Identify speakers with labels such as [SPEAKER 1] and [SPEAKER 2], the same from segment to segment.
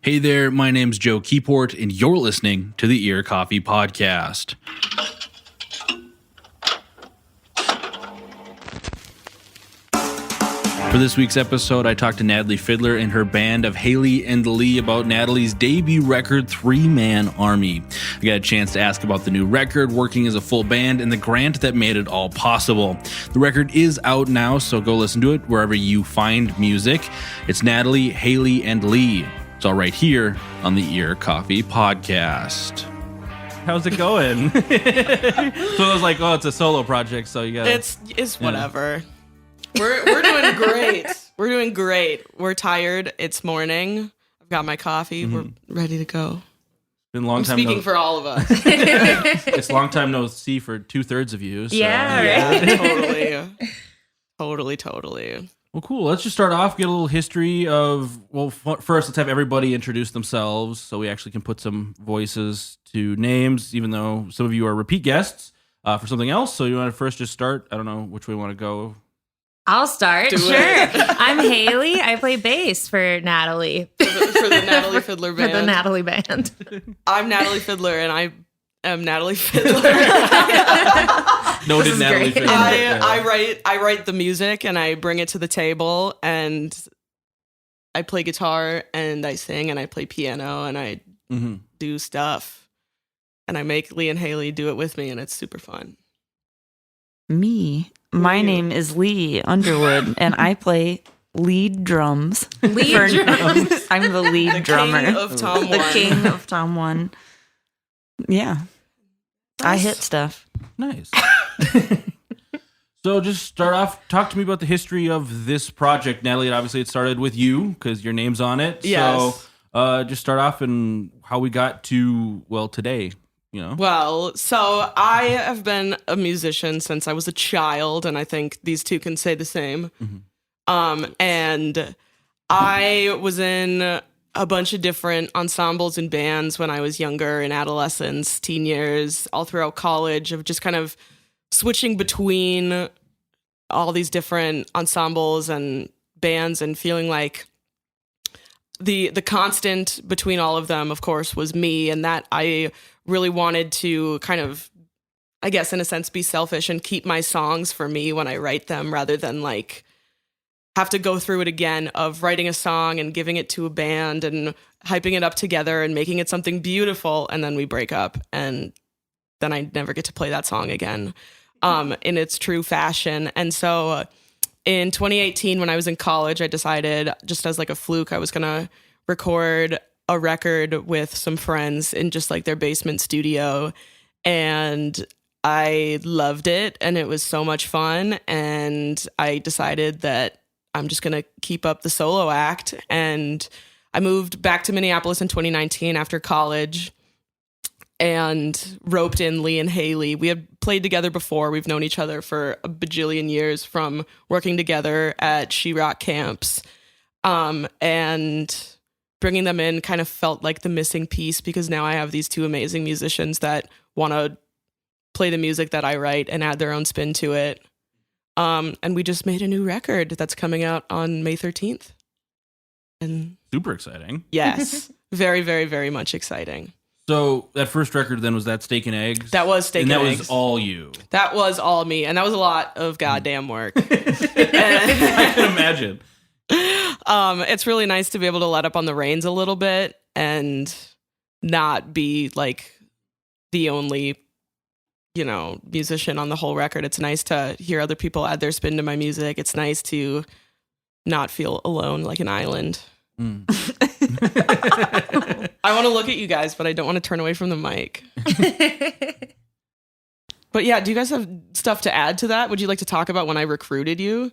[SPEAKER 1] Hey there, my name's Joe Keyport, and you're listening to the Ear Coffee Podcast. For this week's episode, I talked to Natalie Fideler and her band of Haley and Lee about Natalie's debut record, Three Man Army. I got a chance to ask about the new record, working as a full band, and the grant that made it all possible. The record is out now, so go listen to it wherever you find music. It's Natalie, Haley, and Lee. It's all right here on the Ear Coffee Podcast. How's it going? So I was like, oh, it's a solo project, so you got
[SPEAKER 2] It's whatever. We're doing great. We're doing great. We're tired. It's morning. I've got my coffee. We're ready to go.
[SPEAKER 1] Been a long time.
[SPEAKER 2] Speaking for all of us.
[SPEAKER 1] It's a long time no see for 2/3 of you. So.
[SPEAKER 2] Yeah, totally.
[SPEAKER 1] Well, cool. Let's just start off, get a little history of, well, first let's have everybody introduce themselves so we actually can put some voices to names, even though some of you are repeat guests for something else. So you want to first just start? I don't know which way you want to go.
[SPEAKER 3] I'll start.
[SPEAKER 2] Do
[SPEAKER 3] sure.
[SPEAKER 2] it.
[SPEAKER 3] I'm Haley. I play bass for Natalie.
[SPEAKER 2] For the Natalie Fideler band.
[SPEAKER 3] For the Natalie band.
[SPEAKER 2] I'm Natalie Fideler, and I am Natalie Fideler.
[SPEAKER 1] Noted Natalie Fideler.
[SPEAKER 2] I write the music, and I bring it to the table, and I play guitar, and I sing, and I play piano, and I do stuff. And I make Lee and Haley do it with me, and it's super fun.
[SPEAKER 4] My name is Lee Underwood, and I play lead drums.
[SPEAKER 3] Lead drums?
[SPEAKER 4] I'm the lead drummer.
[SPEAKER 2] King of Tom
[SPEAKER 4] the
[SPEAKER 2] 1.
[SPEAKER 4] king of Tom 1. Yeah. I hit stuff.
[SPEAKER 1] Nice. So just start off, talk to me about the history of this project, Natalie. Obviously, it started with you because your name's on it.
[SPEAKER 2] Yes.
[SPEAKER 1] So just start off and how we got to, well, today. You know?
[SPEAKER 2] Well, so I have been a musician since I was a child, and I think these two can say the same. And I was in a bunch of different ensembles and bands when I was younger, in adolescence, teen years, all throughout college, of just kind of switching between all these different ensembles and bands and feeling like the constant between all of them, of course, was me, and that I really wanted to kind of, I guess, in a sense, be selfish and keep my songs for me when I write them, rather than like have to go through it again of writing a song and giving it to a band and hyping it up together and making it something beautiful, and then we break up and then I never get to play that song again in its true fashion. And so in 2018, when I was in college, I decided, just as like a fluke, I was going to record a record with some friends in just like their basement studio. And I loved it, and it was so much fun. And I decided that I'm just going to keep up the solo act. And I moved back to Minneapolis in 2019 after college and roped in Lee and Haley. We had played together before. We've known each other for a bajillion years from working together at She-Rock camps. And bringing them in kind of felt like the missing piece, because now I have these two amazing musicians that want to play the music that I write and add their own spin to it. And we just made a new record that's coming out on May 13th. And
[SPEAKER 1] super exciting.
[SPEAKER 2] Yes. Very, very, very much exciting.
[SPEAKER 1] So that first record then, was that Steak and Eggs?
[SPEAKER 2] That was Steak and Eggs.
[SPEAKER 1] And that was all you?
[SPEAKER 2] That was all me. And that was a lot of goddamn work.
[SPEAKER 1] I can imagine.
[SPEAKER 2] It's really nice to be able to let up on the reins a little bit and not be like the only, musician on the whole record. It's nice to hear other people add their spin to my music. It's nice to not feel alone like an island. I want to look at you guys, but I don't want to turn away from the mic. But yeah, do you guys have stuff to add to that? Would you like to talk about when I recruited you?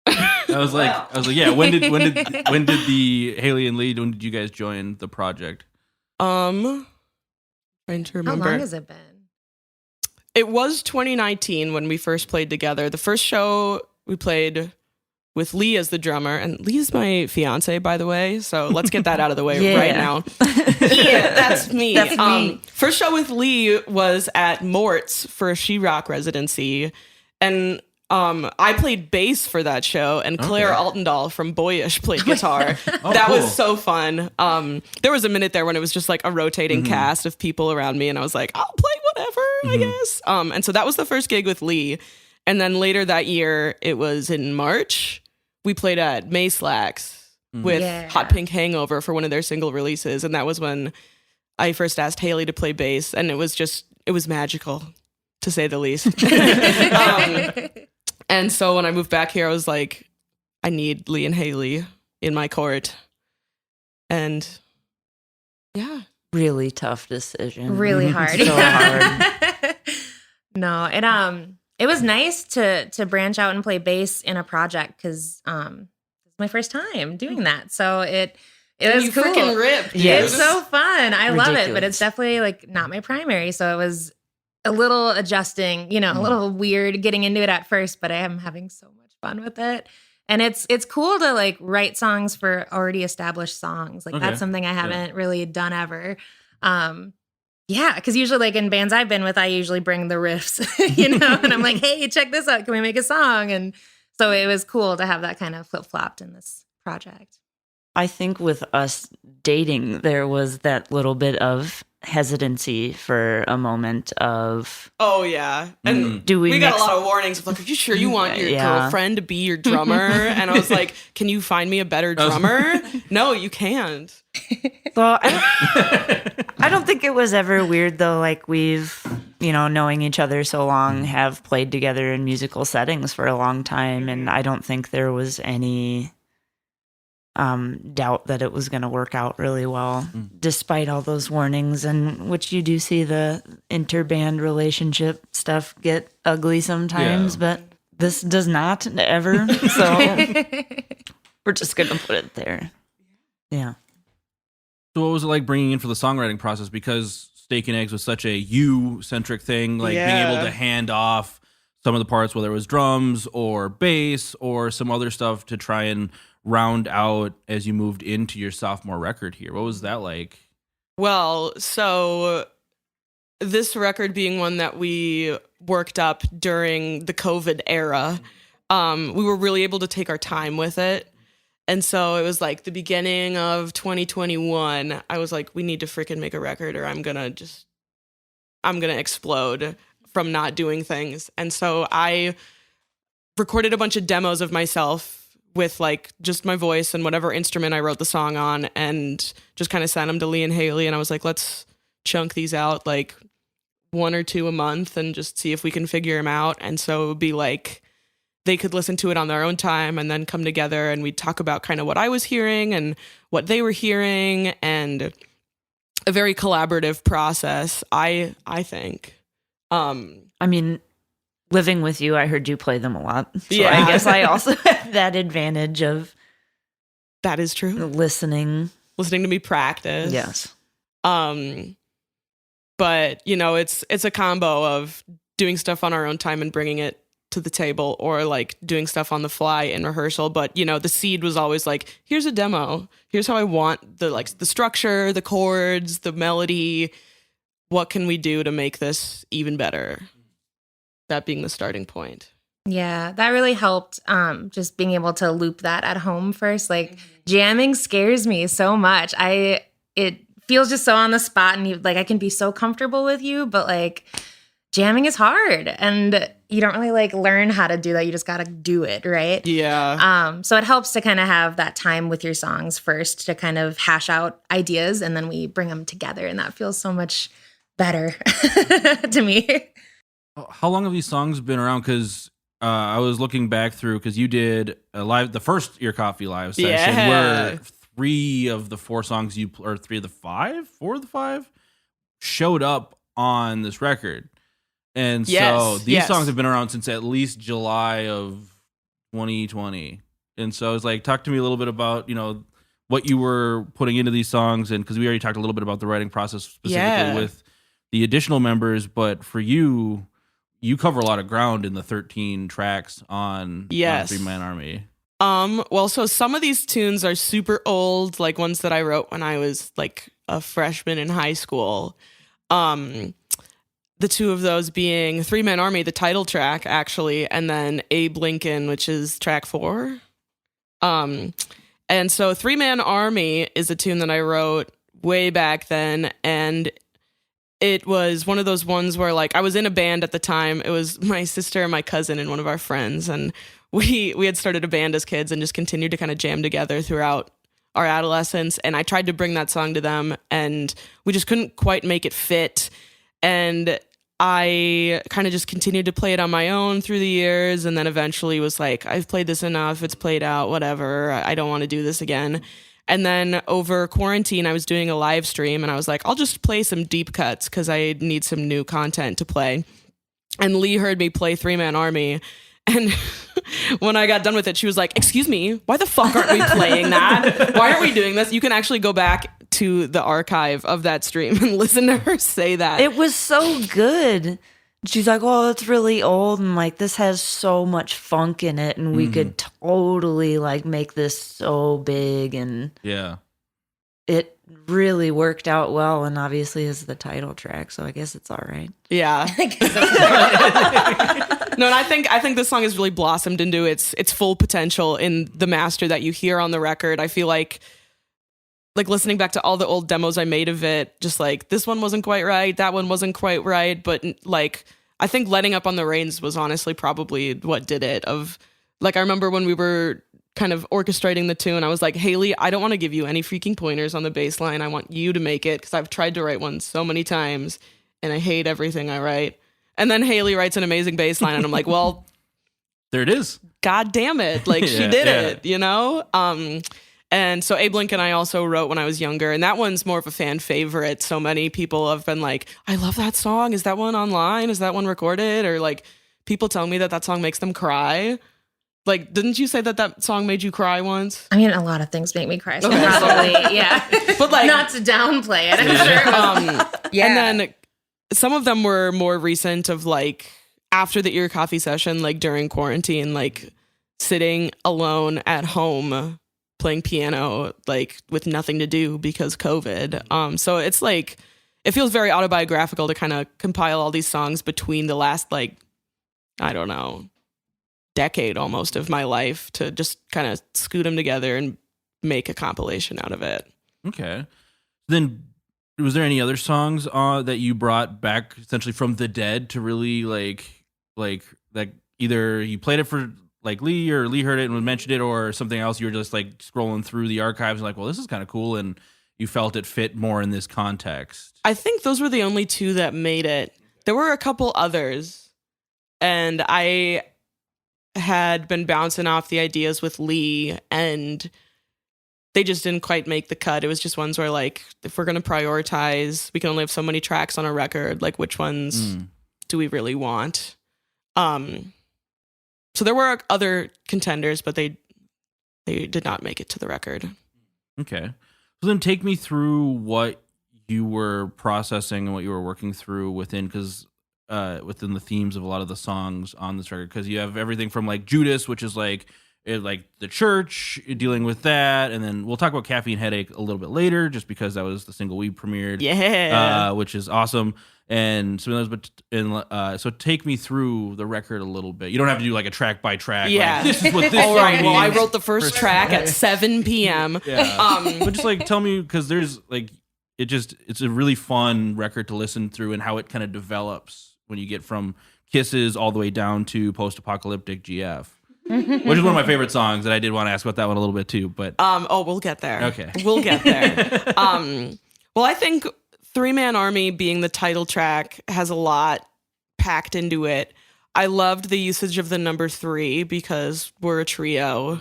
[SPEAKER 1] I was like, yeah. When did the Haley and Lee? When did you guys join the project?
[SPEAKER 2] Trying to remember.
[SPEAKER 3] How long has it been?
[SPEAKER 2] It was 2019 when we first played together. The first show we played with Lee as the drummer, and Lee is my fiance, by the way. So let's get that out of the way right now. Yeah, that's me.
[SPEAKER 4] That's me.
[SPEAKER 2] First show with Lee was at Mort's for a She-Rock residency, and I played bass for that show, and Claire Altendal from Boyish played guitar.
[SPEAKER 1] Oh,
[SPEAKER 2] that
[SPEAKER 1] cool.
[SPEAKER 2] was so fun. There was a minute there when it was just like a rotating cast of people around me, and I was like, I'll play whatever, I guess. And so that was the first gig with Lee. And then later that year, it was in March, we played at Mayslax with Hot Pink Hangover for one of their single releases. And that was when I first asked Haley to play bass, and it was magical, to say the least. And so when I moved back here, I was like, I need Lee and Haley in my court. And yeah.
[SPEAKER 4] Really tough decision.
[SPEAKER 3] Really hard.
[SPEAKER 4] So hard.
[SPEAKER 3] No, it was nice to branch out and play bass in a project because it's my first time doing that. So it was
[SPEAKER 2] you
[SPEAKER 3] cool.
[SPEAKER 2] freaking ripped.
[SPEAKER 4] Yes.
[SPEAKER 3] It's so fun. I love it, but
[SPEAKER 4] Ridiculous.
[SPEAKER 3] it's definitely like not my primary. So it was a little adjusting, a little weird getting into it at first, but I am having so much fun with it. And it's cool to like write songs for already established songs. Like that's something I haven't really done ever. Yeah, because usually like in bands I've been with, I usually bring the riffs, and I'm like, hey, check this out. Can we make a song? And so it was cool to have that kind of flip-flopped in this project.
[SPEAKER 4] I think with us dating, there was that little bit of hesitancy for a moment of,
[SPEAKER 2] Oh, yeah. And
[SPEAKER 4] do we
[SPEAKER 2] got a
[SPEAKER 4] mix-
[SPEAKER 2] lot of warnings of like, are you sure you want your
[SPEAKER 4] Yeah.
[SPEAKER 2] girlfriend to be your drummer? And I was like, can you find me a better drummer? No, you can't.
[SPEAKER 4] Well, I don't think it was ever weird though. Like we've, knowing each other so long, have played together in musical settings for a long time, and I don't think there was any doubt that it was going to work out really well, despite all those warnings. And which you do see the interband relationship stuff get ugly sometimes, but this does not ever. So we're just going to put it there. Yeah.
[SPEAKER 1] So what was it like bringing in for the songwriting process? Because Steak and Eggs was such a you-centric thing, like being able to hand off some of the parts, whether it was drums or bass or some other stuff to try and round out as you moved into your sophomore record here. What was that like?
[SPEAKER 2] Well, so this record being one that we worked up during the COVID era, we were really able to take our time with it. And so it was like the beginning of 2021. I was like, we need to freaking make a record or I'm going to explode from not doing things. And so I recorded a bunch of demos of myself with like just my voice and whatever instrument I wrote the song on, and just kind of sent them to Lee and Haley. And I was like, let's chunk these out like 1 or 2 a month and just see if we can figure them out. And so it would be like, they could listen to it on their own time and then come together and we'd talk about kind of what I was hearing and what they were hearing, and a very collaborative process, I think.
[SPEAKER 4] I mean, living with you, I heard you play them a lot. So
[SPEAKER 2] Yeah.
[SPEAKER 4] I guess I also have that advantage of
[SPEAKER 2] That is true.
[SPEAKER 4] listening.
[SPEAKER 2] Listening to me practice.
[SPEAKER 4] Yes.
[SPEAKER 2] But it's a combo of doing stuff on our own time and bringing it to the table, or like doing stuff on the fly in rehearsal. But the seed was always like, here's a demo, here's how I want the structure, the chords, the melody, what can we do to make this even better? That being the starting point.
[SPEAKER 3] Yeah, that really helped. Just being able to loop that at home first. Like jamming scares me so much. It feels just so on the spot, and I can be so comfortable with you, but like jamming is hard, and you don't really like learn how to do that. You just got to do it, right?
[SPEAKER 2] Yeah.
[SPEAKER 3] So it helps to kind of have that time with your songs first to kind of hash out ideas, and then we bring them together, and that feels so much better to me.
[SPEAKER 1] How long have these songs been around? Because I was looking back through, because you did the first Ear Coffee live session, where 3 of the 4 songs or 3 of the 5, 4 of the 5 showed up on this record. And so these songs have been around since at least July of 2020. And so it's like, talk to me a little bit about, what you were putting into these songs. And because we already talked a little bit about the writing process specifically with the additional members, but for you cover a lot of ground in the 13 tracks on Three Man Army.
[SPEAKER 2] Well, so some of these tunes are super old, like ones that I wrote when I was like a freshman in high school. the two of those being Three Man Army, the title track, actually, and then Abe Lincoln, which is track 4. And so Three Man Army is a tune that I wrote way back then, and it was one of those ones where, like, I was in a band at the time. It was my sister and my cousin and one of our friends, and we had started a band as kids and just continued to kind of jam together throughout our adolescence. And I tried to bring that song to them, and we just couldn't quite make it fit. And I kind of just continued to play it on my own through the years, and then eventually was like, I've played this enough. It's played out, whatever. I don't want to do this again. And then over quarantine, I was doing a live stream, and I was like, I'll just play some deep cuts because I need some new content to play. And Lee heard me play Three Man Army. And when I got done with it, she was like, excuse me, why the fuck aren't we playing that? Why aren't we doing this? You can actually go back to the archive of that stream and listen to her say that.
[SPEAKER 4] It was so good. She's like, oh, it's really old, and like this has so much funk in it, and we could totally like make this so big, and
[SPEAKER 1] Yeah.
[SPEAKER 4] it really worked out well, and obviously is the title track, so I guess it's all right.
[SPEAKER 2] Yeah. No, and I think this song has really blossomed into its full potential in the master that you hear on the record. I feel like listening back to all the old demos I made of it, just like this one wasn't quite right, that one wasn't quite right, but like I think Letting Up on the Reins was honestly probably what did it. Of like, I remember when we were kind of orchestrating the tune, I was like, Haley, I don't want to give you any freaking pointers on the bass line. I want you to make it, because I've tried to write one so many times and I hate everything I write. And then Haley writes an amazing bass line, and I'm like, well,
[SPEAKER 1] There it is.
[SPEAKER 2] God damn it. Like, she did it, you know? And so Abe Lincoln I also wrote when I was younger, and that one's more of a fan favorite. So many people have been like, I love that song. Is that one online? Is that one recorded? Or like people tell me that song makes them cry. Like, didn't you say that song made you cry once?
[SPEAKER 3] I mean, a lot of things make me cry, so probably, yeah.
[SPEAKER 2] But like,
[SPEAKER 3] not to downplay it, I'm sure. Yeah.
[SPEAKER 2] And then some of them were more recent, of like after the Ear Coffee session, like during quarantine, like sitting alone at home playing piano, like with nothing to do because COVID. So it's like, it feels very autobiographical to kind of compile all these songs between the last, like, I don't know, decade almost of my life, to just kind of scoot them together and make a compilation out of it.
[SPEAKER 1] Okay. Then was there any other songs that you brought back essentially from the dead to really like either you played it for like Lee, or Lee heard it and mentioned it, or something else? You were just like scrolling through the archives and like, well, this is kind of cool, and you felt it fit more in this context.
[SPEAKER 2] I think those were the only two that made it. There were a couple others, and I had been bouncing off the ideas with Lee, and they just didn't quite make the cut. It was just ones where, like, if we're going to prioritize, we can only have so many tracks on a record. Like, which ones do we really want? So there were other contenders, but they did not make it to the record.
[SPEAKER 1] Okay. So then take me through what you were processing and what you were working through within the themes of a lot of the songs on this record. Because you have everything from like Judas, which is like the church, dealing with that. And then we'll talk about Caffeine Headache a little bit later, just because that was the single we premiered.
[SPEAKER 2] Yeah.
[SPEAKER 1] Which is awesome. And some of those, so take me through the record a little bit. You don't have to do like a track by track.
[SPEAKER 2] Yeah.
[SPEAKER 1] Like, this is what this
[SPEAKER 2] All right. Well, I
[SPEAKER 1] means.
[SPEAKER 2] wrote the first track at 7 p.m.
[SPEAKER 1] Yeah. But just like tell me, because there's like it's a really fun record to listen through, and how it kind of develops when you get from Kisses all the way down to Post-Apocalyptic GF. Which is one of my favorite songs, and I did want to ask about that one a little bit too. But
[SPEAKER 2] we'll get there.
[SPEAKER 1] Okay.
[SPEAKER 2] We'll get there. Well, I think Three Man Army being the title track has a lot packed into it. I loved the usage of the number 3 because we're a trio.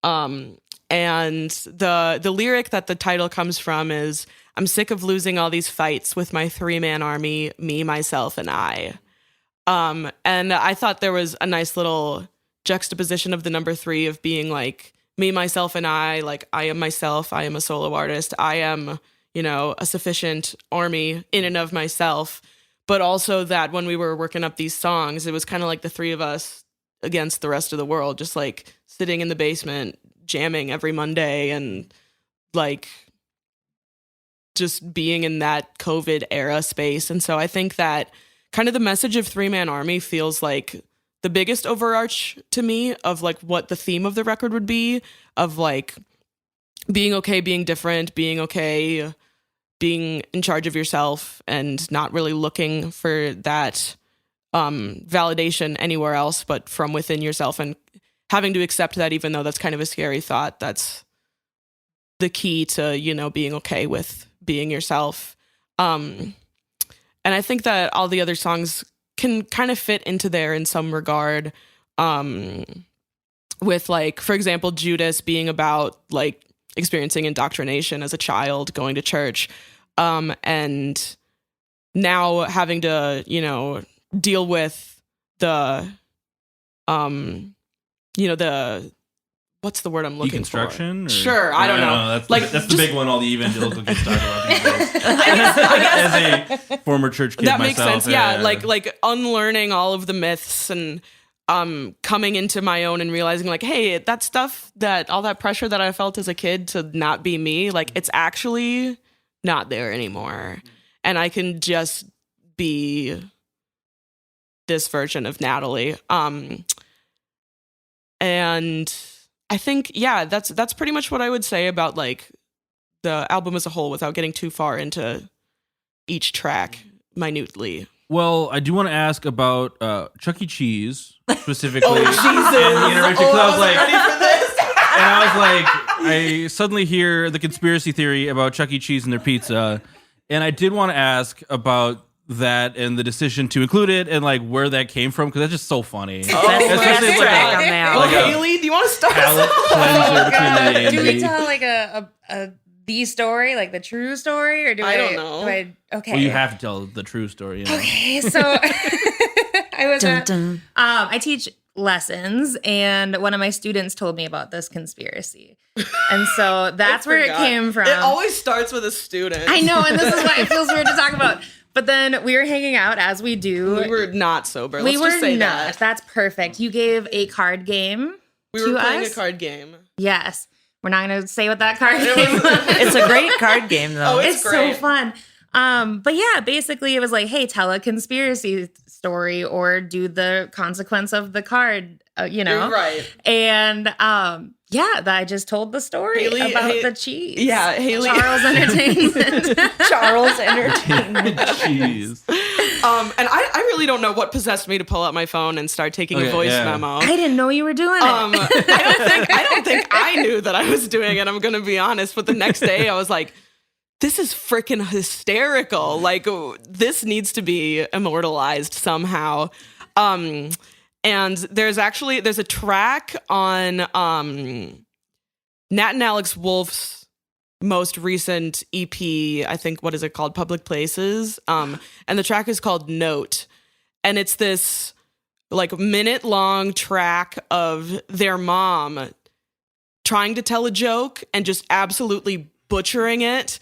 [SPEAKER 2] And the lyric that the title comes from is, I'm sick of losing all these fights with my 3-man army, me, myself, and I. And I thought there was a nice little juxtaposition of the number 3 of being like me, myself, and I. Like, I am myself. I am a solo artist. I am, a sufficient army in and of myself. But also that when we were working up these songs, it was kind of like the 3 of us against the rest of the world, just like sitting in the basement, jamming every Monday, and like just being in that COVID era space. And so I think that kind of the message of Three Man Army feels like the biggest overarch to me of like what the theme of the record would be, of like being okay, being different, being okay, being in charge of yourself and not really looking for that validation anywhere else but from within yourself, and having to accept that even though that's kind of a scary thought, that's the key to, you know, being okay with being yourself. And I think that all the other songs can kind of fit into there in some regard, with like, for example, Judas being about like experiencing indoctrination as a child, going to church, and now having to, you know, deal with the, you know, the, what's the word I'm looking for?
[SPEAKER 1] Deconstruction?
[SPEAKER 2] Sure, I don't know.
[SPEAKER 1] That's the big one all the evangelical kids talk about these days. As a former church kid
[SPEAKER 2] that
[SPEAKER 1] myself.
[SPEAKER 2] makes sense. Yeah, like unlearning all of the myths and coming into my own and realizing like, hey, that stuff, that all that pressure that I felt as a kid to not be me, like it's actually not there anymore. And I can just be this version of Natalie. And I think, yeah, that's pretty much what I would say about like the album as a whole without getting too far into each track minutely.
[SPEAKER 1] Well, I do want to ask about Chuck E. Cheese specifically.
[SPEAKER 2] Oh, Jesus.
[SPEAKER 1] And the intervention, 'cause I was like,
[SPEAKER 2] ready for this.
[SPEAKER 1] and I was like, I suddenly hear the conspiracy theory about Chuck E. Cheese and their pizza, and I did want to ask about that and the decision to include it and like where that came from, because that's just so funny.
[SPEAKER 2] Especially
[SPEAKER 1] it's like
[SPEAKER 4] track on that.
[SPEAKER 2] Well,
[SPEAKER 1] like a
[SPEAKER 2] Haley, do you want to start?
[SPEAKER 1] palate cleanser between the A and
[SPEAKER 3] Do
[SPEAKER 1] B.
[SPEAKER 3] we tell like a the story, like the true story, or do
[SPEAKER 2] I don't know.
[SPEAKER 3] Okay.
[SPEAKER 1] Well, you have to tell the true story. You know?
[SPEAKER 3] Okay, so I was
[SPEAKER 4] Dun, dun.
[SPEAKER 3] I teach lessons, and one of my students told me about this conspiracy, and so that's where it
[SPEAKER 2] forgot.
[SPEAKER 3] came from.
[SPEAKER 2] It always starts with a student.
[SPEAKER 3] I know, and this is why it feels weird to talk about. But then we were hanging out as we do.
[SPEAKER 2] We were not sober.
[SPEAKER 3] We
[SPEAKER 2] Let's
[SPEAKER 3] were
[SPEAKER 2] just say
[SPEAKER 3] not.
[SPEAKER 2] that.
[SPEAKER 3] That's perfect. You gave a card game.
[SPEAKER 2] We
[SPEAKER 3] to
[SPEAKER 2] were playing
[SPEAKER 3] us?
[SPEAKER 2] a card game.
[SPEAKER 3] Yes. We're not going to say what that card game was.
[SPEAKER 4] It's a great card game, though.
[SPEAKER 2] Oh,
[SPEAKER 3] It's
[SPEAKER 2] great.
[SPEAKER 3] so fun. But yeah, basically it was like, hey, tell a conspiracy story or do the consequence of the card, you know?
[SPEAKER 2] You're right.
[SPEAKER 3] And yeah, I just told the story
[SPEAKER 2] Haley-
[SPEAKER 3] about the cheese.
[SPEAKER 2] Yeah, Haley.
[SPEAKER 3] Charles Entertainment.
[SPEAKER 4] Charles Entertainment.
[SPEAKER 1] Jeez.
[SPEAKER 2] And I really don't know what possessed me to pull out my phone and start taking a
[SPEAKER 1] Okay,
[SPEAKER 2] voice
[SPEAKER 1] yeah.
[SPEAKER 2] memo.
[SPEAKER 3] I didn't know you were doing it.
[SPEAKER 2] I don't think I knew that I was doing it. I'm gonna be honest. But the next day, I was like, "This is freaking hysterical! Like, this needs to be immortalized somehow." And there's a track on Nat and Alex Wolf's most recent EP. I think, what is it called? Public Places. And the track is called Note, and it's this like minute-long track of their mom trying to tell a joke and just absolutely butchering it,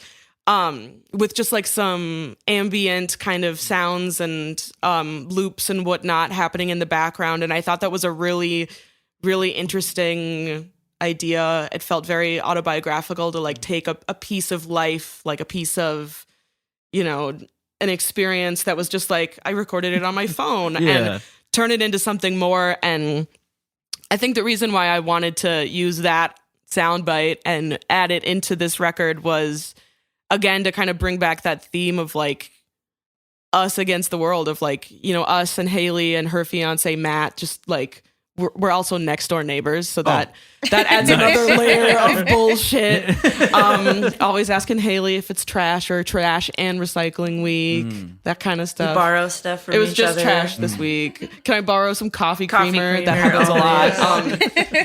[SPEAKER 2] with just like some ambient kind of sounds and loops and whatnot happening in the background. And I thought that was a really, really interesting idea. It felt very autobiographical to like take a piece of life, like a piece of, you know, an experience that was just like, I recorded it on my phone and turn it into something more. And I think the reason why I wanted to use that soundbite and add it into this record was, again, to kind of bring back that theme of like us against the world, of like, you know, us and Haley and her fiance Matt, just like we're also next door neighbors, so that adds another layer of bullshit. Always asking Haley if it's trash or trash and recycling week, that kind of stuff.
[SPEAKER 4] Borrow stuff from
[SPEAKER 2] It was
[SPEAKER 4] each
[SPEAKER 2] just
[SPEAKER 4] other.
[SPEAKER 2] trash this week. Can I borrow some coffee
[SPEAKER 4] Coffee
[SPEAKER 2] creamer? That
[SPEAKER 4] creamer,
[SPEAKER 2] happens a
[SPEAKER 4] always.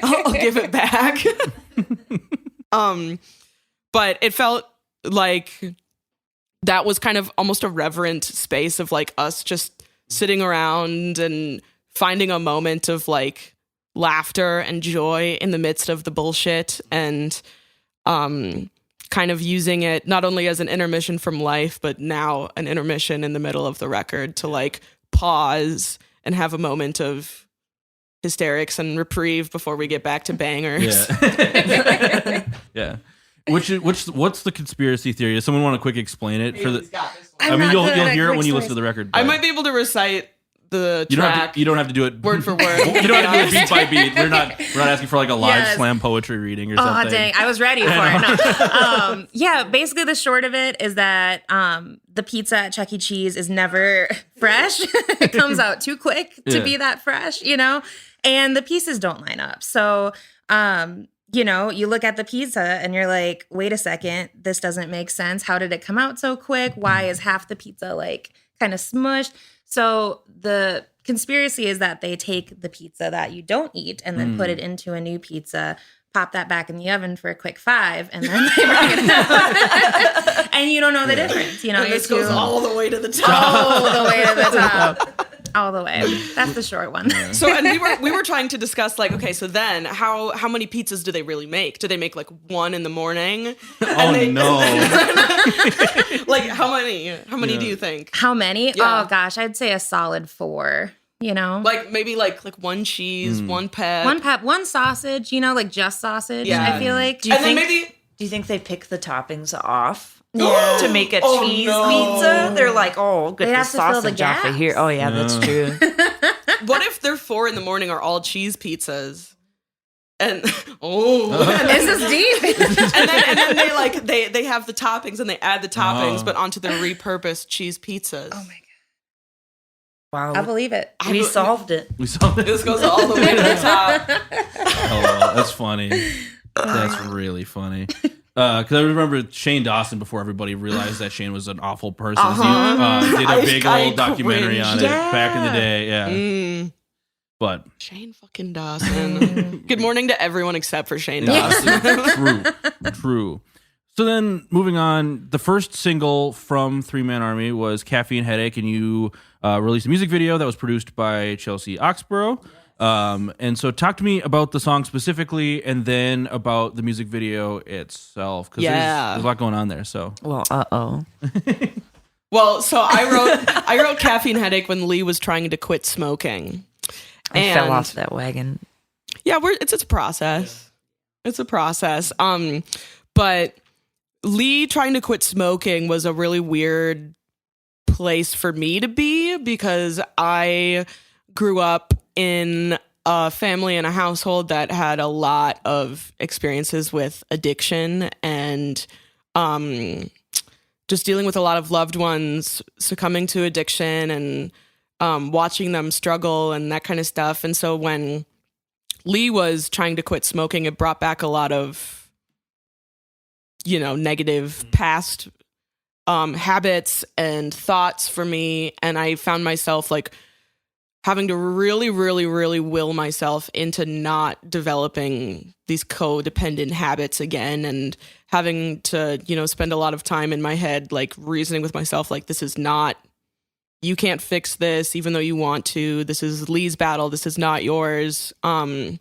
[SPEAKER 2] lot. I'll give it back. But it felt like that was kind of almost a reverent space of like us just sitting around and finding a moment of like laughter and joy in the midst of the bullshit, and kind of using it not only as an intermission from life, but now an intermission in the middle of the record to like pause and have a moment of hysterics and reprieve before we get back to bangers.
[SPEAKER 1] Yeah. Yeah. What's the conspiracy theory? Does someone want to quick explain it for the? I mean,
[SPEAKER 3] not
[SPEAKER 1] you'll
[SPEAKER 3] good at
[SPEAKER 1] hear it
[SPEAKER 3] quick
[SPEAKER 1] when you listen
[SPEAKER 3] stories.
[SPEAKER 1] to the record.
[SPEAKER 2] I
[SPEAKER 1] but
[SPEAKER 2] might be able to recite the
[SPEAKER 1] You
[SPEAKER 2] track.
[SPEAKER 1] don't have to do it
[SPEAKER 2] word for word.
[SPEAKER 1] You don't have to do it beat by beat. We're not asking for like a live
[SPEAKER 3] Yes.
[SPEAKER 1] slam poetry reading or
[SPEAKER 3] Oh,
[SPEAKER 1] something.
[SPEAKER 3] dang. I was ready for it. No. Yeah, basically the short of it is that the pizza at Chuck E. Cheese is never fresh. It comes out too quick to
[SPEAKER 1] Yeah.
[SPEAKER 3] be that fresh, and the pieces don't line up. So, you look at the pizza and you're like, wait a second, this doesn't make sense. How did it come out so quick? Why is half the pizza like kind of smushed? So the conspiracy is that they take the pizza that you don't eat and then put it into a new pizza, pop that back in the oven for a quick 5, and then they bring it out. And you don't know the difference.
[SPEAKER 2] And
[SPEAKER 3] You're
[SPEAKER 2] this goes
[SPEAKER 3] too-
[SPEAKER 2] all the way to the top.
[SPEAKER 3] all the way to the top. All the way. That's the short one.
[SPEAKER 2] So, and we were trying to discuss like, okay, so then how many pizzas do they really make? Do they make like one in the morning?
[SPEAKER 1] Oh no!
[SPEAKER 2] Like how many? How many do you think?
[SPEAKER 3] How many?
[SPEAKER 2] Yeah.
[SPEAKER 3] Oh gosh, I'd say a solid 4.
[SPEAKER 2] Like maybe like one cheese, one pep.
[SPEAKER 3] One pep, one sausage. Like just sausage.
[SPEAKER 2] Yeah.
[SPEAKER 3] I feel like.
[SPEAKER 4] Do you
[SPEAKER 2] And then
[SPEAKER 4] think?
[SPEAKER 2] maybe
[SPEAKER 4] Do you think they pick the toppings off
[SPEAKER 3] Yeah.
[SPEAKER 4] to make a
[SPEAKER 2] Oh,
[SPEAKER 4] cheese
[SPEAKER 2] no.
[SPEAKER 4] pizza? They're like, oh, get
[SPEAKER 3] They
[SPEAKER 4] the
[SPEAKER 3] have to fill the
[SPEAKER 4] sausage off of
[SPEAKER 3] gaps.
[SPEAKER 4] here. Oh yeah, that's true.
[SPEAKER 2] what if their 4 in the morning are all cheese pizzas? And
[SPEAKER 3] This is deep.
[SPEAKER 2] and then they have the toppings and they add the toppings, but onto their repurposed cheese pizzas.
[SPEAKER 3] Oh my god.
[SPEAKER 4] Wow,
[SPEAKER 3] I believe it.
[SPEAKER 4] we solved it.
[SPEAKER 1] We saw this.
[SPEAKER 2] This goes all the way to the top.
[SPEAKER 1] Oh, that's funny. That's really funny. Because I remember Shane Dawson before everybody realized that Shane was an awful person. He did a big
[SPEAKER 2] I
[SPEAKER 1] old documentary
[SPEAKER 2] cringed.
[SPEAKER 1] on it back in the day. Yeah,
[SPEAKER 2] Mm.
[SPEAKER 1] but
[SPEAKER 2] Shane fucking Dawson. Good morning to everyone except for Shane Dawson.
[SPEAKER 1] true. So then, moving on, the first single from Three Man Army was "Caffeine Headache," and you released a music video that was produced by Chelsea Oxborough. And so, talk to me about the song specifically, and then about the music video itself, because there's a lot going on there. So,
[SPEAKER 4] Well,
[SPEAKER 2] Well, so I wrote Caffeine Headache when Lee was trying to quit smoking.
[SPEAKER 4] I fell off that wagon.
[SPEAKER 2] Yeah, it's a process. It's a process. But Lee trying to quit smoking was a really weird place for me to be because I grew up in a family and a household that had a lot of experiences with addiction and just dealing with a lot of loved ones succumbing to addiction and watching them struggle and that kind of stuff. And so when Lee was trying to quit smoking, it brought back a lot of, negative past habits and thoughts for me. And I found myself like having to really, really, really will myself into not developing these codependent habits again and having to, spend a lot of time in my head, like reasoning with myself, like, this is not, you can't fix this, even though you want to. This is Lee's battle. This is not yours. And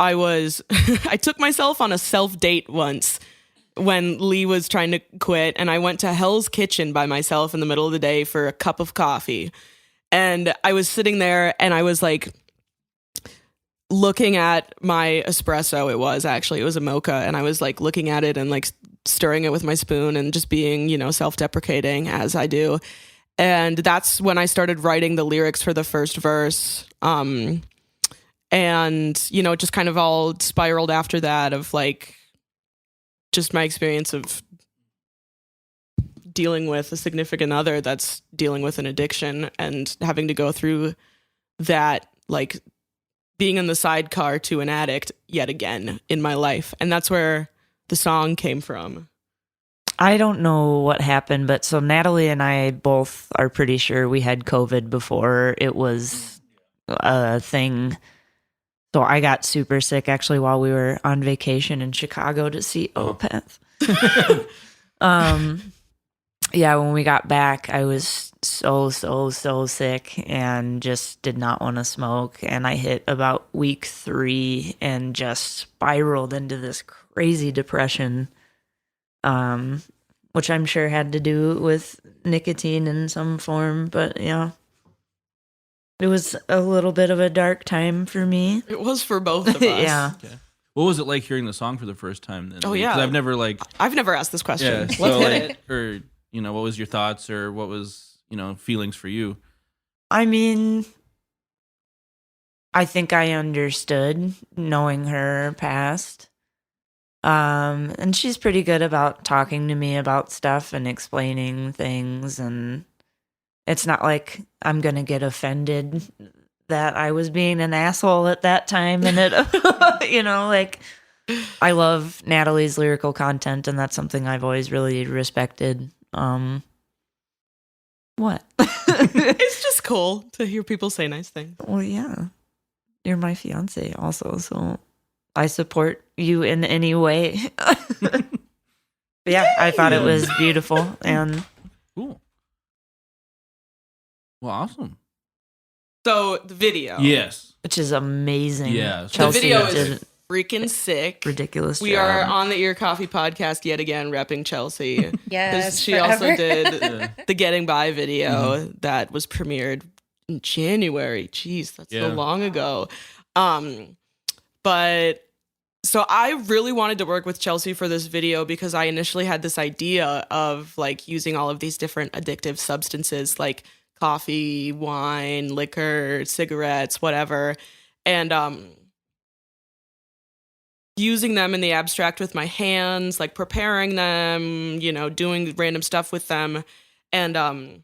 [SPEAKER 2] I took myself on a self-date once when Lee was trying to quit, and I went to Hell's Kitchen by myself in the middle of the day for a cup of coffee. And I was sitting there and I was like looking at my espresso. It was a mocha, and I was like looking at it and like stirring it with my spoon and just being, self-deprecating as I do. And that's when I started writing the lyrics for the first verse. And, it just kind of all spiraled after that of like just my experience of dealing with a significant other that's dealing with an addiction and having to go through that, like being in the sidecar to an addict yet again in my life. And that's where the song came from.
[SPEAKER 4] I don't know what happened, but so Natalie and I both are pretty sure we had COVID before it was a thing. So I got super sick actually while we were on vacation in Chicago to see Opeth. Yeah, when we got back, I was so sick and just did not want to smoke. And I hit about week 3 and just spiraled into this crazy depression, which I'm sure had to do with nicotine in some form. But yeah, it was a little bit of a dark time for me.
[SPEAKER 2] It was for both of us.
[SPEAKER 4] Yeah.
[SPEAKER 1] okay. What was it like hearing the song for the first time then?
[SPEAKER 2] Oh, yeah.
[SPEAKER 1] 'Cause I've never
[SPEAKER 2] asked this question.
[SPEAKER 1] Yeah,
[SPEAKER 2] Let's
[SPEAKER 1] so
[SPEAKER 2] hit it.
[SPEAKER 1] or what was your thoughts or what was, feelings for you?
[SPEAKER 4] I mean, I think I understood knowing her past. And she's pretty good about talking to me about stuff and explaining things. And it's not like I'm going to get offended that I was being an asshole at that time. And it, I love Natalie's lyrical content, and that's something I've always really respected. What?
[SPEAKER 2] It's just cool to hear people say nice things.
[SPEAKER 4] Well, yeah. You're my fiance also, so I support you in any way. But yeah, I thought it was beautiful and
[SPEAKER 1] cool. Well, awesome.
[SPEAKER 2] So the video.
[SPEAKER 1] Yes.
[SPEAKER 4] which is amazing.
[SPEAKER 1] Yeah.
[SPEAKER 2] The video
[SPEAKER 4] did
[SPEAKER 2] is freaking sick.
[SPEAKER 4] ridiculous.
[SPEAKER 2] We
[SPEAKER 4] job.
[SPEAKER 2] are on the Ear Coffee podcast yet again, repping Chelsea.
[SPEAKER 3] Yes,
[SPEAKER 2] She
[SPEAKER 3] forever.
[SPEAKER 2] also did the Getting By video that was premiered in January. Jeez, that's so long ago. But so I really wanted to work with Chelsea for this video because I initially had this idea of like using all of these different addictive substances like coffee, wine, liquor, cigarettes, whatever. And using them in the abstract with my hands, like preparing them, you know, doing random stuff with them, and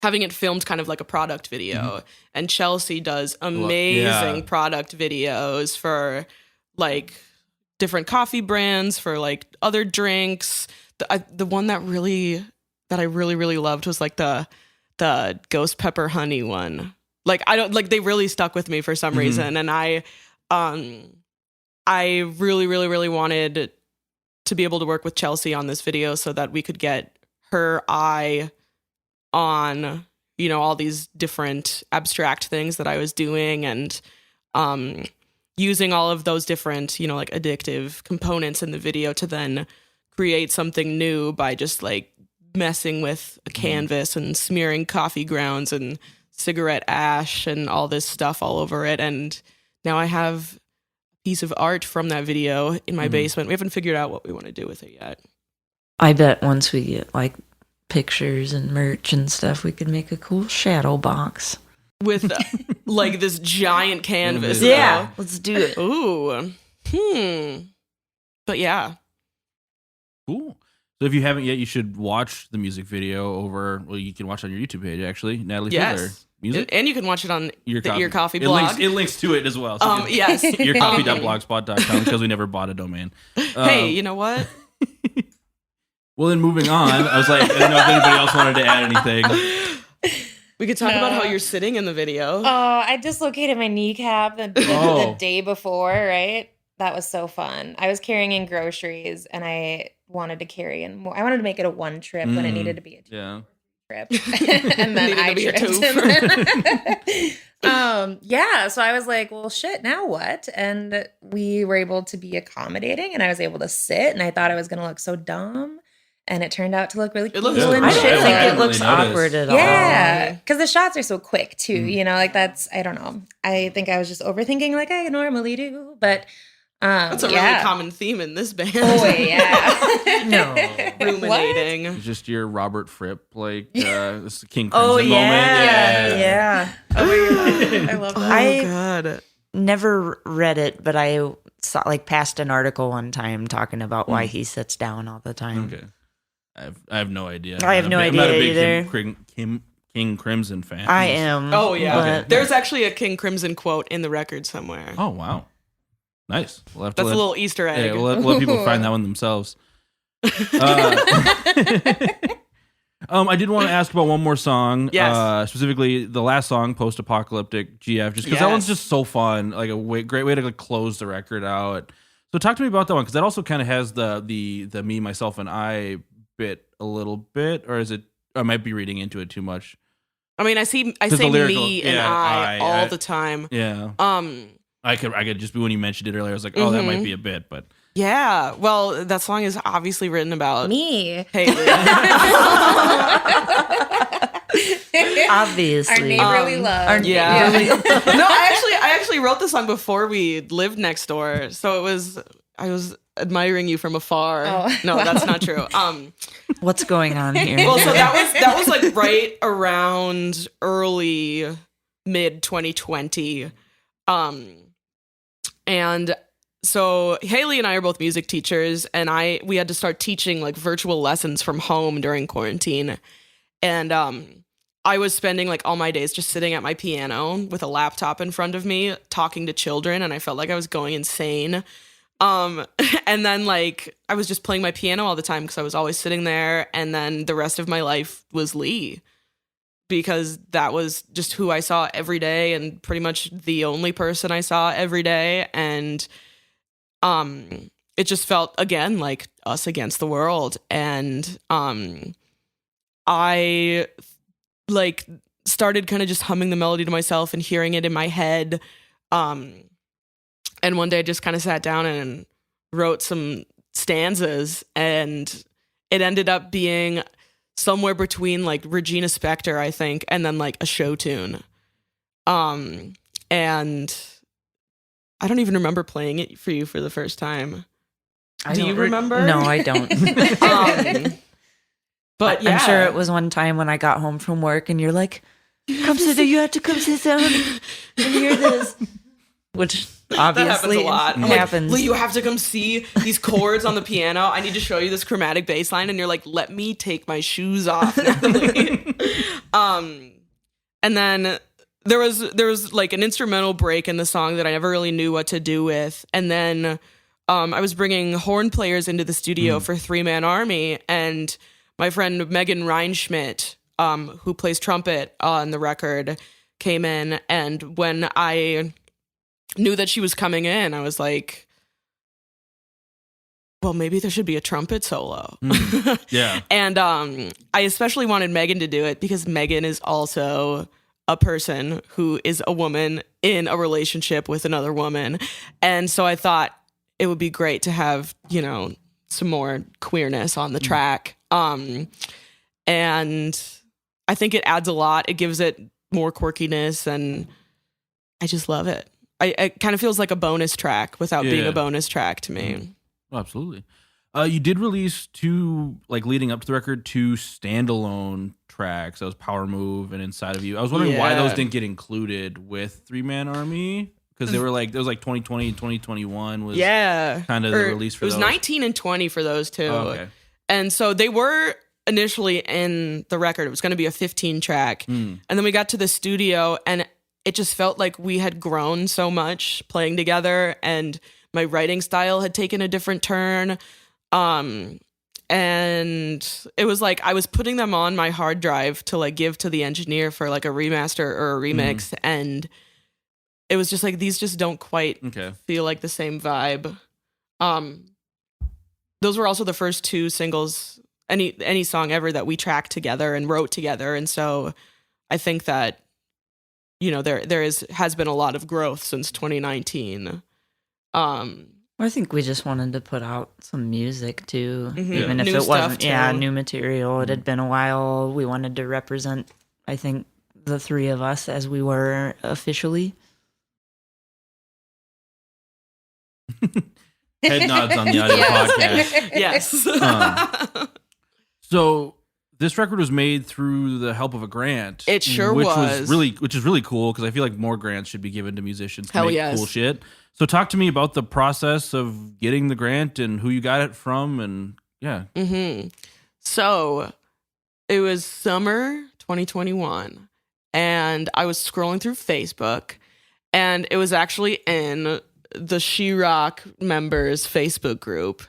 [SPEAKER 2] having it filmed kind of like a product video. And Chelsea does amazing product videos for like different coffee brands, for like other drinks. The one that I really loved was like the ghost pepper honey one. Like they really stuck with me for some reason, and I really, really, really wanted to be able to work with Chelsea on this video so that we could get her eye on, you know, all these different abstract things that I was doing, and using all of those different, you know, like addictive components in the video to then create something new by just like messing with a canvas and smearing coffee grounds and cigarette ash and all this stuff all over it. And now I have piece of art from that video in my basement. We haven't figured out what we want to do with it yet.
[SPEAKER 4] I bet once we get like pictures and merch and stuff, we could make a cool shadow box
[SPEAKER 2] with like this giant canvas.
[SPEAKER 4] Yeah, let's do it.
[SPEAKER 2] Ooh. But yeah.
[SPEAKER 1] Cool. So if you haven't yet, you should watch the music video over. Well, you can watch it on your YouTube page actually, Natalie Fideler. Music,
[SPEAKER 2] and you can watch it on
[SPEAKER 1] Ear
[SPEAKER 2] Coffee blog.
[SPEAKER 1] It links to it as well. So
[SPEAKER 2] yes,
[SPEAKER 1] earcoffee.blogspot.com because we never bought a domain.
[SPEAKER 2] Hey, you know what?
[SPEAKER 1] Well, then moving on, I was like, I didn't know if anybody else wanted to add anything.
[SPEAKER 2] We could talk about how you're sitting in the video.
[SPEAKER 3] Oh, I dislocated my kneecap the day before, right? That was so fun. I was carrying in groceries, and I wanted to carry in more. I wanted to make it a one trip when it needed to be a two trip. And then I tripped. So I was like, well, shit, now what? And we were able to be accommodating, and I was able to sit, and I thought I was going to look so dumb. And it turned out to look really cool.
[SPEAKER 2] Looks
[SPEAKER 4] I don't
[SPEAKER 2] chill.
[SPEAKER 4] think it looks awkward at all.
[SPEAKER 3] Yeah, because the shots are so quick too. You know, like that's, I don't know. I think I was just overthinking like I normally do, but
[SPEAKER 2] that's a really common theme in this band.
[SPEAKER 3] Oh yeah,
[SPEAKER 4] No.
[SPEAKER 2] Ruminating.
[SPEAKER 1] It's just your Robert Fripp, like this King Crimson
[SPEAKER 4] Oh
[SPEAKER 1] moment.
[SPEAKER 4] yeah.
[SPEAKER 3] Oh my God. I love that.
[SPEAKER 2] God.
[SPEAKER 4] Never read it, but I saw like passed an article one time talking about why he sits down all the time.
[SPEAKER 1] Okay. I have no idea.
[SPEAKER 4] I have no idea
[SPEAKER 1] I'm not a big
[SPEAKER 4] either.
[SPEAKER 1] King Crimson fan.
[SPEAKER 4] I am.
[SPEAKER 2] Oh yeah.
[SPEAKER 4] but-
[SPEAKER 2] There's actually a King Crimson quote in the record somewhere.
[SPEAKER 1] Oh wow, nice. We'll have to
[SPEAKER 2] That's a little Easter egg.
[SPEAKER 1] Yeah, we'll let people find that one themselves. I did want to ask about one more song.
[SPEAKER 2] Yes.
[SPEAKER 1] Specifically the last song, Post Apocalyptic GF, just because that one's just so fun. Like a great way to like close the record out. So talk to me about that one, because that also kind of has the me, myself, and I bit a little bit, or is it? I might be reading into it too much.
[SPEAKER 2] I mean, I say
[SPEAKER 1] lyrical,
[SPEAKER 2] me and I all the time.
[SPEAKER 1] Yeah. I could just, when you mentioned it earlier, I was like, oh, that might be a bit, but
[SPEAKER 2] Yeah. Well, that song is obviously written about
[SPEAKER 3] Me.
[SPEAKER 2] Haley.
[SPEAKER 4] Obviously.
[SPEAKER 3] Our neighborly love.
[SPEAKER 4] our
[SPEAKER 2] Yeah. No, I actually wrote the song before we lived next door. So I was admiring you from afar.
[SPEAKER 3] Oh,
[SPEAKER 2] no,
[SPEAKER 3] wow.
[SPEAKER 2] that's not true.
[SPEAKER 4] What's going on here?
[SPEAKER 2] Well, so that was like right around early mid 2020. And so Haley and I are both music teachers, and we had to start teaching like virtual lessons from home during quarantine. And I was spending like all my days just sitting at my piano with a laptop in front of me talking to children, and I felt like I was going insane. And then like I was just playing my piano all the time because I was always sitting there, and then the rest of my life was Lee, because that was just who I saw every day and pretty much the only person I saw every day. And it just felt again like us against the world. And I like started kind of just humming the melody to myself and hearing it in my head. And one day I just kind of sat down and wrote some stanzas, and it ended up being somewhere between like Regina Spektor, I think, and then like a show tune. And I don't even remember playing it for you for the first time. Do you remember?
[SPEAKER 4] No, I don't.
[SPEAKER 2] But yeah.
[SPEAKER 4] I'm sure it was one time when I got home from work and you're like, come sit down, you have to come sit down and hear this. Which obviously
[SPEAKER 2] that happens a lot.
[SPEAKER 4] happens.
[SPEAKER 2] Like, Lee, you have to come see these chords on the piano. I need to show you this chromatic bass line. And you're like, let me take my shoes off, Natalie. And then there was like an instrumental break in the song that I never really knew what to do with. And then I was bringing horn players into the studio for 3-Man Army, and my friend Megan Reinschmidt, who plays trumpet on the record, came in. And when I knew that she was coming in, I was like, well, maybe there should be a trumpet solo.
[SPEAKER 1] Yeah.
[SPEAKER 2] And I especially wanted Megan to do it because Megan is also a person who is a woman in a relationship with another woman. And so I thought it would be great to have, you know, some more queerness on the track. And I think it adds a lot. It gives it more quirkiness, and I just love it. It kind of feels like a bonus track without being a bonus track to me.
[SPEAKER 1] Oh, absolutely. You did release two, like leading up to the record, two standalone tracks. That was Power Move and Inside of You. I was wondering why those didn't get included with 3-Man Army, because they were like, there was like 2020 and 2021 was kind of the release for those.
[SPEAKER 2] It was 19 and 20 for those two.
[SPEAKER 1] Oh, okay.
[SPEAKER 2] And so they were initially in the record. It was going to be a 15 track. And then we got to the studio, and it just felt like we had grown so much playing together, and my writing style had taken a different turn. And it was like I was putting them on my hard drive to like give to the engineer for like a remaster or a remix, and it was just like, these just don't quite feel like the same vibe. Those were also the first two singles, any song ever that we tracked together and wrote together, and so I think that, you know, there has been a lot of growth since 2019.
[SPEAKER 4] I think we just wanted to put out some music too, even if
[SPEAKER 2] New
[SPEAKER 4] it wasn't
[SPEAKER 2] stuff, too.
[SPEAKER 4] new material. It had been a while. We wanted to represent, I think, the three of us as we were officially.
[SPEAKER 1] Head nods on the audio podcast.
[SPEAKER 2] Yes.
[SPEAKER 1] So this record was made through the help of a grant.
[SPEAKER 2] It sure
[SPEAKER 1] which
[SPEAKER 2] was.
[SPEAKER 1] Which is really cool, because I feel like more grants should be given to musicians to
[SPEAKER 2] Hell
[SPEAKER 1] make
[SPEAKER 2] yes.
[SPEAKER 1] cool shit. So talk to me about the process of getting the grant and who you got it from, and
[SPEAKER 2] So it was summer 2021, and I was scrolling through Facebook, and it was actually in the She Rock members Facebook group,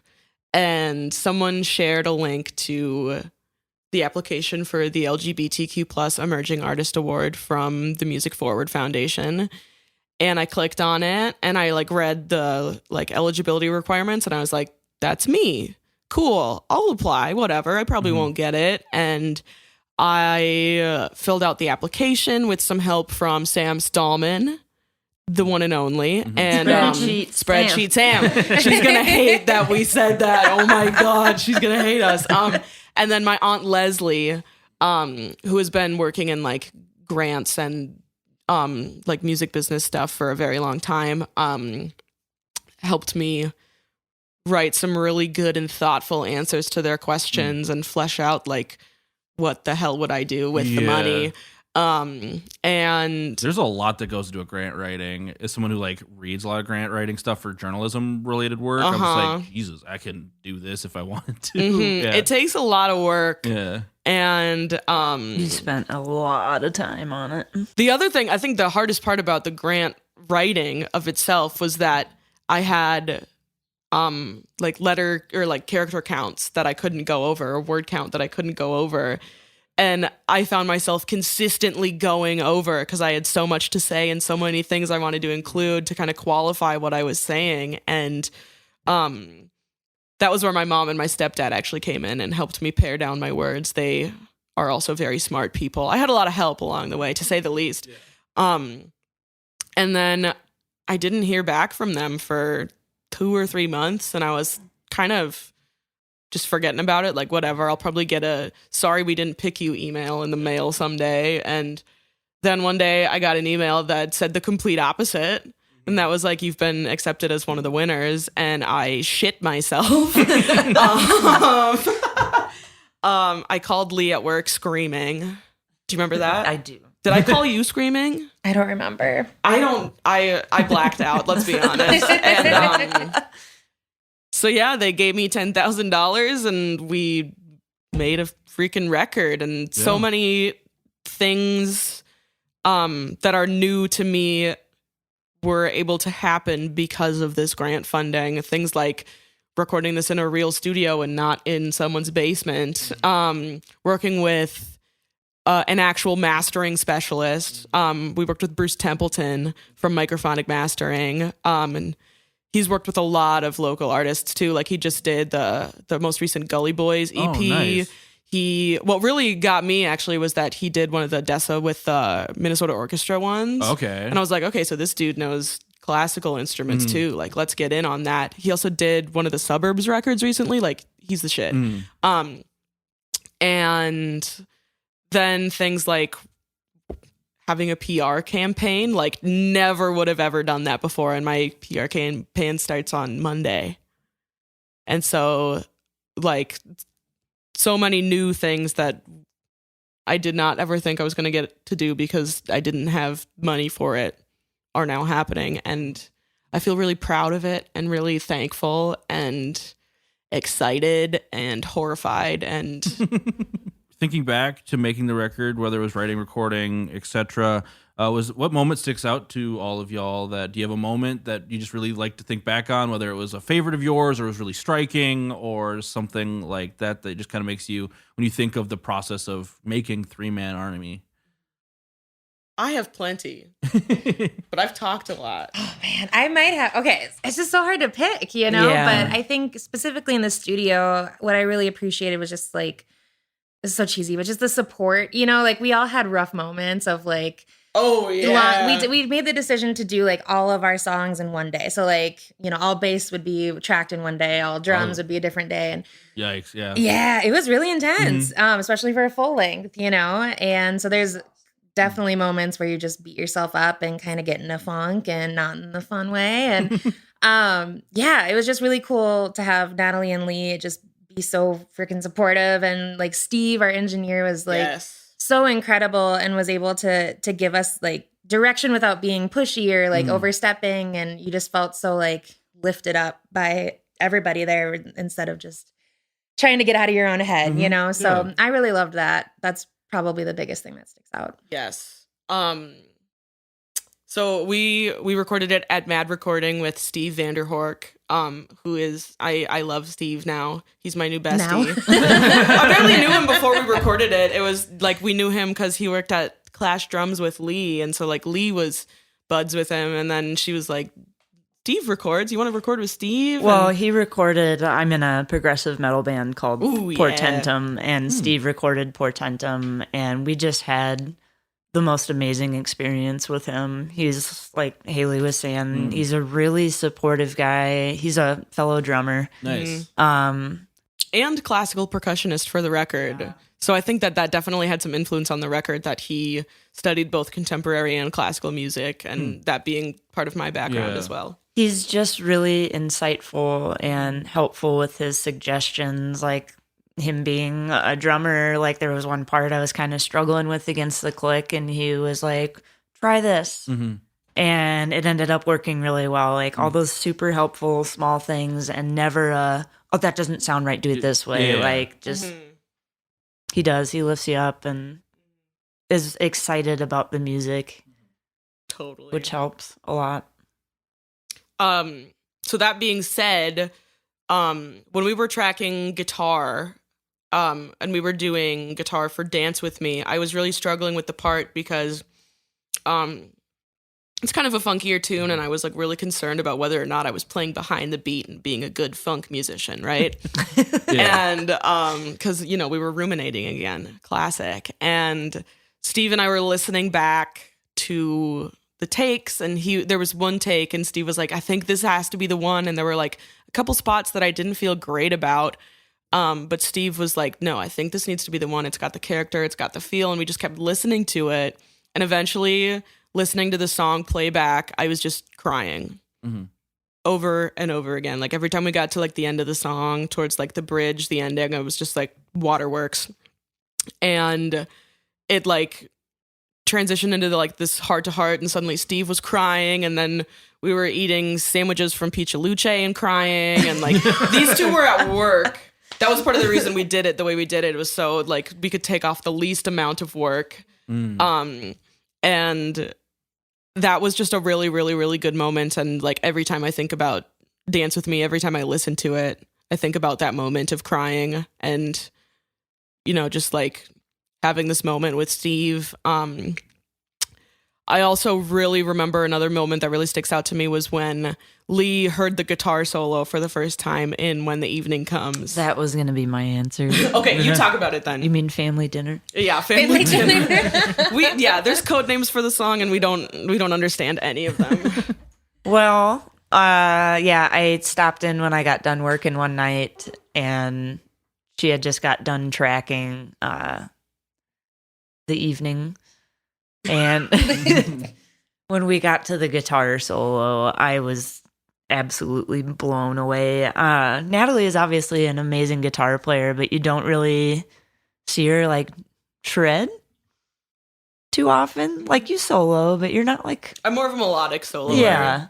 [SPEAKER 2] and someone shared a link to the application for the LGBTQ plus Emerging Artist Award from the Music Forward Foundation. And I clicked on it, and I like read the like eligibility requirements, and I was like, that's me. Cool. I'll apply, whatever. I probably won't get it. And I filled out the application with some help from Sam Stallman, the one and only. And Spreadsheet Sam. She's going to hate that we said that. Oh my God. She's going to hate us. And then my Aunt Leslie, who has been working in like grants and like music business stuff for a very long time, helped me write some really good and thoughtful answers to their questions and flesh out like what the hell would I do with the money. And
[SPEAKER 1] there's a lot that goes into a grant writing. As someone who like reads a lot of grant writing stuff for journalism related work, I'm just like, Jesus, I can do this if I wanted to. Yeah.
[SPEAKER 2] It takes a lot of work.
[SPEAKER 1] Yeah.
[SPEAKER 2] And
[SPEAKER 4] you spent a lot of time on it.
[SPEAKER 2] The other thing, I think the hardest part about the grant writing of itself was that I had like letter or like character counts that I couldn't go over, or word count that I couldn't go over. And I found myself consistently going over because I had so much to say and so many things I wanted to include to kind of qualify what I was saying. And that was where my mom and my stepdad actually came in and helped me pare down my words. They are also very smart people. I had a lot of help along the way, to say the least. Yeah. And then I didn't hear back from them for 2 or 3 months, and I was kind of just forgetting about it. Like, whatever, I'll probably get a sorry we didn't pick you email in the mail someday. And then one day I got an email that said the complete opposite. And that was like, you've been accepted as one of the winners. And I shit myself. I called Lee at work screaming. Do you remember that?
[SPEAKER 4] I do.
[SPEAKER 2] Did I call you screaming?
[SPEAKER 3] I don't remember.
[SPEAKER 2] I blacked out, let's be honest. And so yeah, they gave me $10,000 and we made a freaking record. And so many things that are new to me were able to happen because of this grant funding. Things like recording this in a real studio and not in someone's basement. Working with an actual mastering specialist. We worked with Bruce Templeton from Microphonic Mastering. And he's worked with a lot of local artists too. Like, he just did the most recent Gully Boys EP.
[SPEAKER 1] Oh, nice.
[SPEAKER 2] What really got me actually was that he did one of the Dessa with the Minnesota Orchestra ones.
[SPEAKER 1] Okay.
[SPEAKER 2] And I was like, okay, so this dude knows classical instruments too. Like, let's get in on that. He also did one of the Suburbs records recently. Like, he's the shit. And then things like having a PR campaign, like, never would have ever done that before. And my PR campaign starts on Monday. And so, like, so many new things that I did not ever think I was going to get to do because I didn't have money for it are now happening. And I feel really proud of it and really thankful and excited and horrified. And
[SPEAKER 1] thinking back to making the record, whether it was writing, recording, etc., what moment sticks out to all of y'all? Do you have a moment that you just really like to think back on, whether it was a favorite of yours or was really striking or something like that just kind of makes you, when you think of the process of making Three Man Army?
[SPEAKER 2] I have plenty, but I've talked a lot.
[SPEAKER 3] Oh man, I might have. Okay, it's just so hard to pick, you know?
[SPEAKER 4] Yeah.
[SPEAKER 3] But I think specifically in the studio, what I really appreciated was just like, it's so cheesy, but just the support, you know? Like, we all had rough moments of like,
[SPEAKER 2] oh yeah,
[SPEAKER 3] we made the decision to do like all of our songs in one day. So like, you know, all bass would be tracked in one day, all drums would be a different day. And
[SPEAKER 1] yikes, yeah.
[SPEAKER 3] Yeah, it was really intense, especially for a full length, you know? And so there's definitely moments where you just beat yourself up and kind of get in a funk and not in the fun way. And yeah, it was just really cool to have Natalie and Lee just be so freaking supportive. And like Steve, our engineer, was like so incredible and was able to give us like direction without being pushy or like overstepping. And you just felt so like lifted up by everybody there instead of just trying to get out of your own head, you know? So I really loved that. That's probably the biggest thing that sticks out.
[SPEAKER 2] Yes. So we recorded it at Mad Recording with Steve Vanderhork, who is, I love Steve now. He's my new bestie. I barely knew him before we recorded it. It was like we knew him because he worked at Clash Drums with Lee. And so like Lee was buds with him. And then she was like, Steve records. You want to record with Steve?
[SPEAKER 4] Well, he recorded, I'm in a progressive metal band called Portentum, and Steve recorded Portentum, and we just had the most amazing experience with him. He's, like Haley was saying, he's a really supportive guy. He's a fellow drummer.
[SPEAKER 1] Nice.
[SPEAKER 2] and classical percussionist for the record. Yeah. So I think that definitely had some influence on the record, that he studied both contemporary and classical music, and that being part of my background as well.
[SPEAKER 4] He's just really insightful and helpful with his suggestions, like him being a drummer. Like there was one part I was kind of struggling with against the click, and he was like, try this. Mm-hmm. And it ended up working really well. Like all those super helpful small things, and never oh, that doesn't sound right, do it this way. Yeah. Like just he lifts you up and is excited about the music.
[SPEAKER 2] Totally.
[SPEAKER 4] Which helps a lot.
[SPEAKER 2] So that being said, when we were tracking guitar, and we were doing guitar for Dance With Me, I was really struggling with the part because, it's kind of a funkier tune, and I was like really concerned about whether or not I was playing behind the beat and being a good funk musician, right? And because we were ruminating again, classic. And Steve and I were listening back to the takes, and there was one take, and Steve was like, I think this has to be the one. And there were like a couple spots that I didn't feel great about. But Steve was like, no, I think this needs to be the one. It's got the character, it's got the feel. And we just kept listening to it. And eventually, listening to the song playback, I was just crying over and over again. Like every time we got to like the end of the song, towards like the bridge, the ending, I was just like, waterworks. And it like transitioned into this heart to heart, and suddenly Steve was crying, and then we were eating sandwiches from Pizza Luce and crying, and like these two were at work. That was part of the reason we did it the way we did it. It was so like we could take off the least amount of work. And that was just a really, really, really good moment. And like every time I think about Dance With Me, every time I listen to it, I think about that moment of crying and, just like having this moment with Steve. I also really remember another moment that really sticks out to me was when Lee heard the guitar solo for the first time in When the Evening Comes.
[SPEAKER 4] That was going to be my answer.
[SPEAKER 2] Okay, you talk about it then.
[SPEAKER 4] You mean Family Dinner?
[SPEAKER 2] Yeah, Family Dinner. There's code names for the song, and we don't understand any of them.
[SPEAKER 4] Well, I stopped in when I got done working one night, and she had just got done tracking the evening. And when we got to the guitar solo, I was absolutely blown away. Natalie is obviously an amazing guitar player, but you don't really see her like shred too often. Like you solo, but you're not like...
[SPEAKER 2] I'm more of a melodic solo.
[SPEAKER 4] Yeah.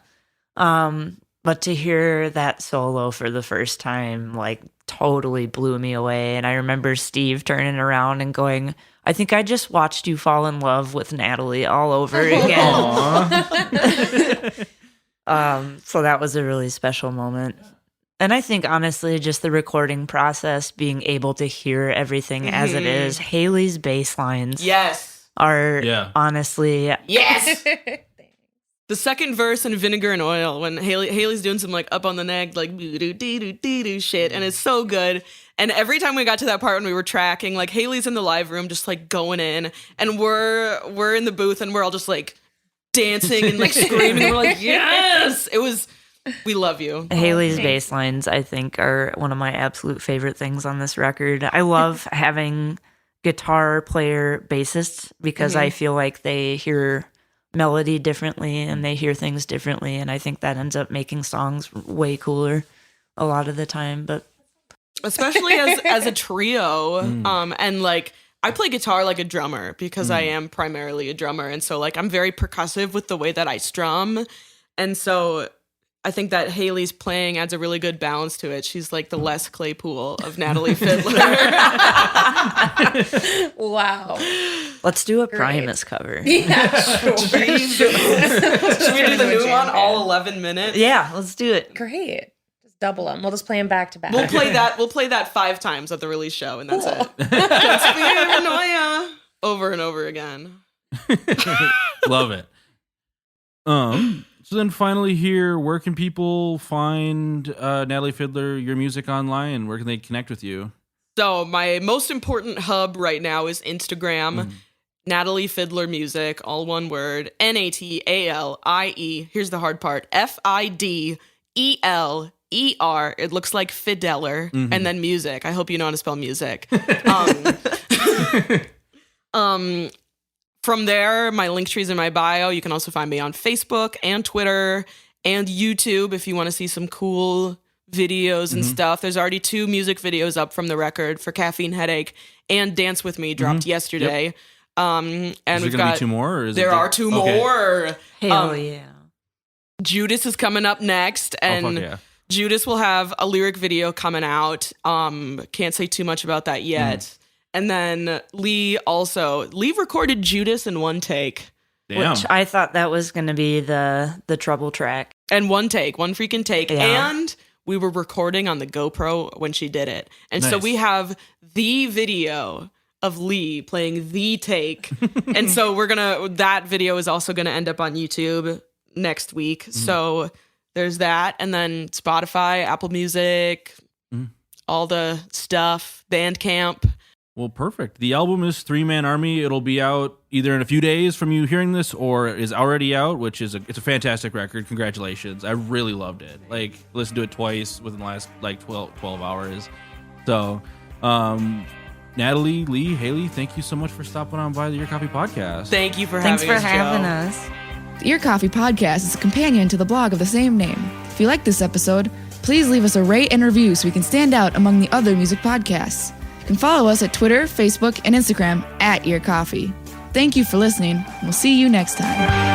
[SPEAKER 4] But to hear that solo for the first time, like totally blew me away. And I remember Steve turning around and going, I think I just watched you fall in love with Natalie all over again. So that was a really special moment. And I think, honestly, just the recording process, being able to hear everything as it is, Haley's bass lines are honestly...
[SPEAKER 2] Yes! The second verse in Vinegar and Oil, when Haley's doing some like up on the neck, like doo-doo-dee-doo-dee-doo shit, and it's so good. And every time we got to that part when we were tracking, like Haley's in the live room just like going in, and we're in the booth and we're all just like dancing and like screaming. We're like, yes! We love you.
[SPEAKER 4] Haley's bass lines, I think, are one of my absolute favorite things on this record. I love having guitar player bassists because I feel like they hear melody differently and they hear things differently, and I think that ends up making songs way cooler a lot of the time. But
[SPEAKER 2] especially as a trio, and like I play guitar like a drummer because I am primarily a drummer, and so like I'm very percussive with the way that I strum, and so I think that Haley's playing adds a really good balance to it. She's like the Les Claypool of Natalie Fideler.
[SPEAKER 3] Wow.
[SPEAKER 4] Let's do a Primus cover.
[SPEAKER 3] Yeah, sure.
[SPEAKER 2] Should we do the new one all 11 minutes?
[SPEAKER 4] Yeah, let's do it.
[SPEAKER 3] Great. Just double them. We'll just play them back to back.
[SPEAKER 2] We'll play that 5 times at the release show, and that's it. Paranoia over and over again.
[SPEAKER 1] Love it. So then finally here, where can people find Natalie Fideler, your music online? Where can they connect with you?
[SPEAKER 2] So my most important hub right now is Instagram, Natalie Fideler Music, all one word, Natalie. Here's the hard part, Fideler. Fideler. It looks like Fideler, and then music. I hope you know how to spell music. From there, my link tree's in my bio. You can also find me on Facebook and Twitter and YouTube if you want to see some cool videos and stuff. There's already 2 music videos up from the record for Caffeine Headache and Dance With Me dropped yesterday.
[SPEAKER 1] Yep.
[SPEAKER 2] And
[SPEAKER 1] is
[SPEAKER 2] we've
[SPEAKER 1] there gonna
[SPEAKER 2] got
[SPEAKER 1] be 2 more? Or is
[SPEAKER 2] there are 2 more.
[SPEAKER 4] Hell yeah.
[SPEAKER 2] Judas is coming up next, and Judas will have a lyric video coming out. Can't say too much about that yet. And then Lee recorded Judas in 1 take.
[SPEAKER 1] Damn.
[SPEAKER 4] Which I thought that was going to be the trouble track.
[SPEAKER 2] And 1 freaking take.
[SPEAKER 4] Yeah.
[SPEAKER 2] And we were recording on the GoPro when she did it. And so
[SPEAKER 1] Nice.
[SPEAKER 2] we have the video of Lee playing the take. And so that video is also gonna end up on YouTube next week. So there's that. And then Spotify, Apple Music, all the stuff, Bandcamp.
[SPEAKER 1] Well, perfect. The album is 3-Man Army. It'll be out either in a few days from you hearing this, or is already out, which is it's a fantastic record. Congratulations. I really loved it. Like, listened to it twice within the last 12 hours. So, Natalie, Lee, Haley, thank you so much for stopping on by the Your Coffee Podcast.
[SPEAKER 2] Thank you for
[SPEAKER 4] Thanks
[SPEAKER 2] having
[SPEAKER 4] for
[SPEAKER 2] us,
[SPEAKER 4] having
[SPEAKER 2] Joe.
[SPEAKER 4] us.
[SPEAKER 5] The Your Coffee Podcast is a companion to the blog of the same name. If you like this episode, please leave us a rate and review so we can stand out among the other music podcasts. You can follow us at Twitter, Facebook, and Instagram @Your Coffee. Thank you for listening. We'll see you next time.